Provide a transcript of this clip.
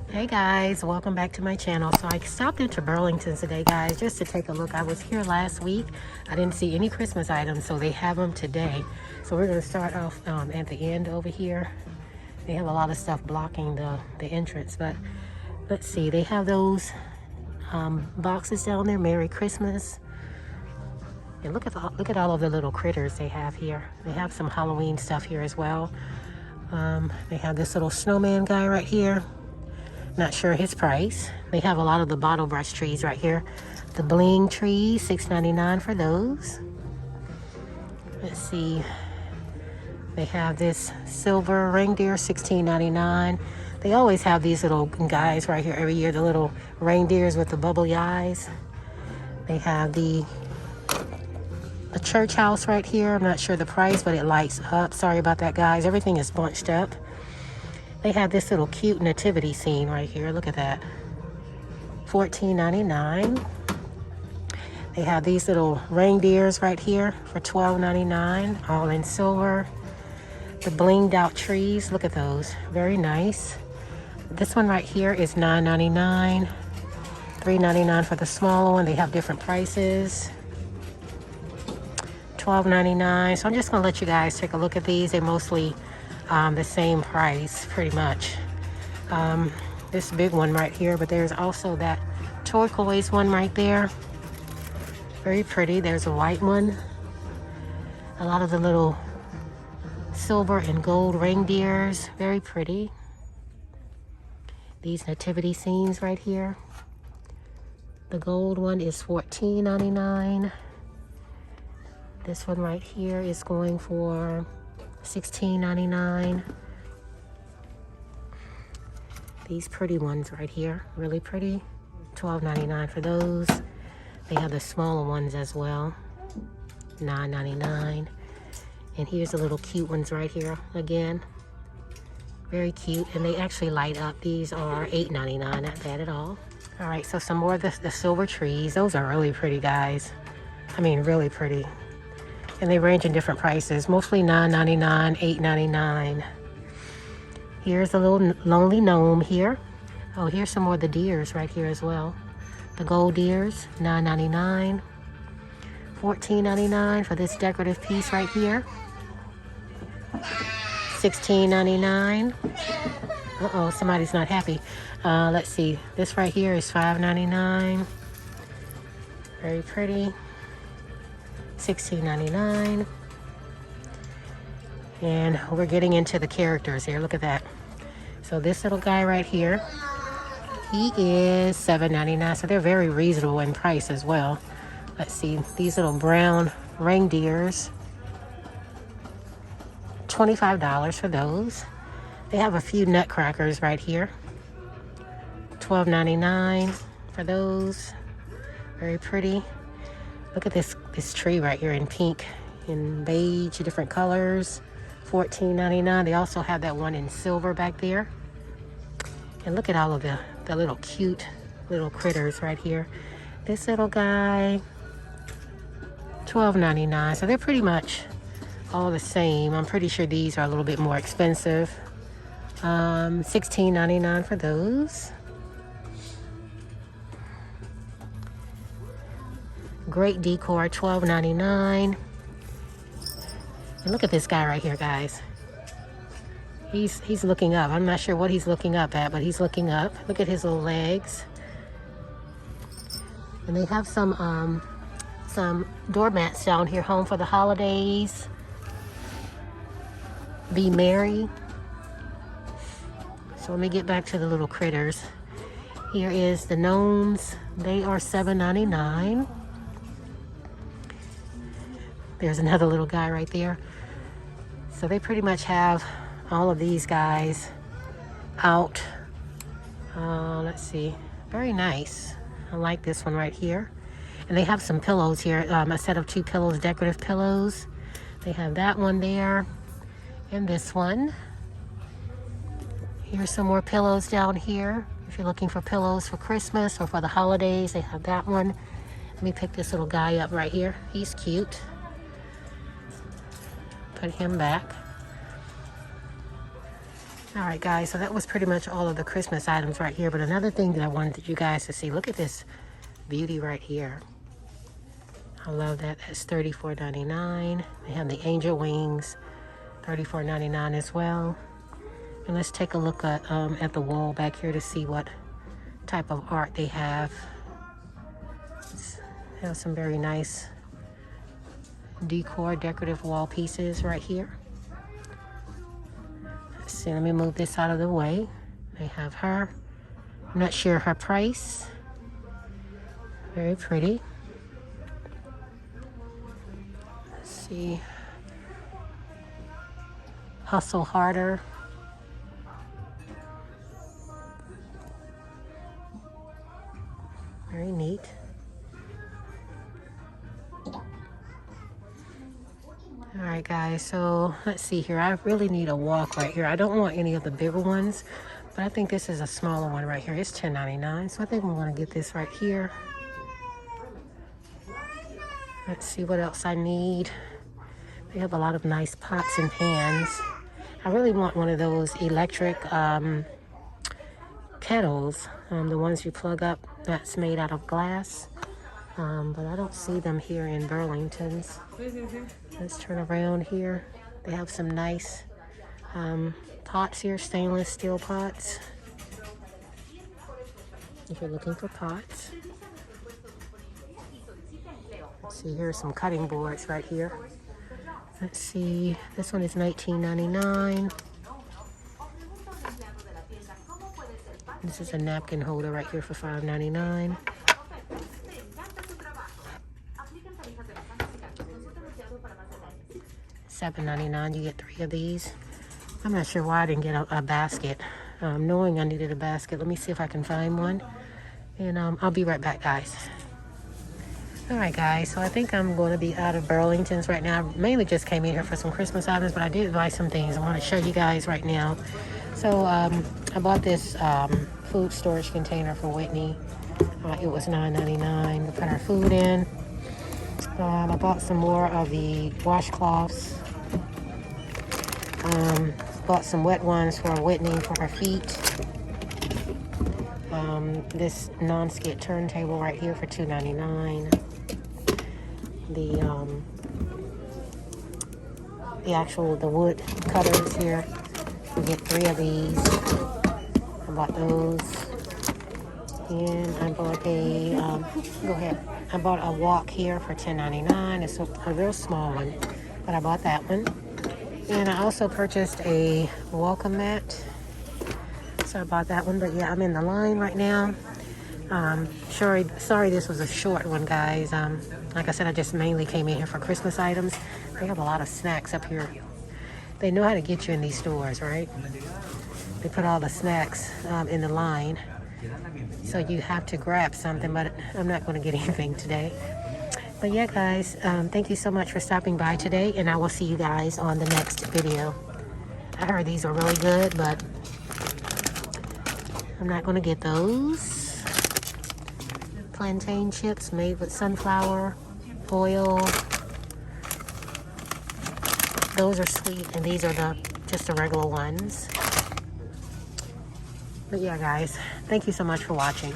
Hey guys, welcome back to my channel. So I stopped into Burlington today, guys, just to take a look. I was here last week. I didn't see any Christmas items, so they have them today. So we're going to start off at the end over here. They have a lot of stuff blocking the entrance, but let's see. They have those boxes down there, Merry Christmas. And look at all of the little critters they have here. They have some Halloween stuff here as well. They have this little snowman guy right here. Not sure his price. They have a lot of the bottle brush trees right here. The bling trees, $6.99 for those. Let's see. They have this silver reindeer, $16.99. They always have these little guys right here every year, the little reindeers with the bubbly eyes. They have the church house right here. I'm not sure the price, but it lights up. Sorry about that, guys. Everything is bunched up. They have this little cute nativity scene right here. Look at that. $14.99. They have these little reindeers right here for $12.99, all in silver. The blinged out trees, look at those. Very nice. This one right here is $9.99. $3.99 for the smaller one. They have different prices. $12.99. So I'm just going to let you guys take a look at these. They're mostly the same price, pretty much. This big one right here, but there's also that turquoise one right there. Very pretty. There's a white one. A lot of the little silver and gold reindeers. Very pretty. These nativity scenes right here. The gold one is $14.99. This one right here is going for $16.99. These pretty ones right here, really pretty. $12.99 for those. They have the smaller ones as well, $9.99. And here's the little cute ones right here again. Very cute, and they actually light up. These are $8.99, not bad at all. All right, so some more of the silver trees. Those are really pretty, guys. I mean, really pretty. And they range in different prices, mostly $9.99, $8.99. Here's a little lonely gnome here. Oh, here's some more of the deers right here as well. The gold deers, $9.99. $14.99 for this decorative piece right here. $16.99. Uh-oh, somebody's not happy. Let's see. This right here is $5.99. Very pretty. $16.99. And we're getting into the characters here. Look at that. So this little guy right here, he is $7.99. So they're very reasonable in price as well. Let's see. These little brown reindeers, $25 for those. They have a few nutcrackers right here. $12.99 for those. Very pretty. Look at this tree right here in pink, in beige, different colors. $14.99. They also have that one in silver back there. And look at all of the little cute little critters right here. This little guy, $12.99. So they're pretty much all the same. I'm pretty sure these are a little bit more expensive. $16.99 for those. Great Decor, $12.99. And look at this guy right here, guys. He's looking up. I'm not sure what he's looking up at, but he's looking up. Look at his little legs. And they have some doormats down here, home for the holidays. Be merry. So let me get back to the little critters. Here is the gnomes. They are $7.99. There's another little guy right there. So they pretty much have all of these guys out. Let's see. Very nice. I like this one right here. And they have some pillows here. A set of 2 pillows, decorative pillows. They have that one there. And this one. Here's some more pillows down here. If you're looking for pillows for Christmas or for the holidays, they have that one. Let me pick this little guy up right here. He's cute. Put him back. All right, guys, so that was pretty much all of the Christmas items right here. But another thing that I wanted you guys to see, look at this beauty right here. I love that. That's $34.99. They have the angel wings, $34.99 as well. And let's take a look at the wall back here to see what type of art they have. They have some very nice decor, decorative wall pieces right here. Let's see, let me move this out of the way. They have her. I'm not sure her price. Very pretty. Let's see. Hustle Harder. Very neat. All right, guys, so let's see here. I really need a walk right here. I don't want any of the bigger ones, but I think this is a smaller one right here. It's $10.99, so I think I'm going to get this right here. Let's see what else I need. They have a lot of nice pots and pans. I really want one of those electric kettles, the ones you plug up that's made out of glass. But I don't see them here in Burlington's. Let's turn around here. They have some nice pots here, stainless steel pots. If you're looking for pots. Let's see, here's some cutting boards right here. Let's see, this one is $19.99. This is a napkin holder right here for $5.99. $7.99, you get 3 of these. I'm not sure why I didn't get a basket. Knowing I needed a basket, let me see if I can find one. And I'll be right back, guys. All right, guys, so I think I'm going to be out of Burlington's right now. I mainly just came in here for some Christmas items, but I did buy some things I want to show you guys right now. So I bought this food storage container for Whitney. It was $9.99 to put our food in. I bought some more of the washcloths. Bought some wet ones for Whitney for her feet. This non-skid turntable right here for $2.99. The wood cutters here. You get 3 of these. I bought those. And I bought I bought a wok here for $10.99. It's a real small one, but I bought that one. And I also purchased a welcome mat. So I bought that one, but yeah, I'm in the line right now. Sorry this was a short one, guys. Like I said, I just mainly came in here for Christmas items. They have a lot of snacks up here. They know how to get you in these stores, right? They put all the snacks in the line. So you have to grab something, but I'm not going to get anything today. But yeah, guys, thank you so much for stopping by today, and I will see you guys on the next video. I heard these are really good, but I'm not going to get those. Plantain chips made with sunflower oil. Those are sweet, and these are just the regular ones. But yeah, guys, thank you so much for watching.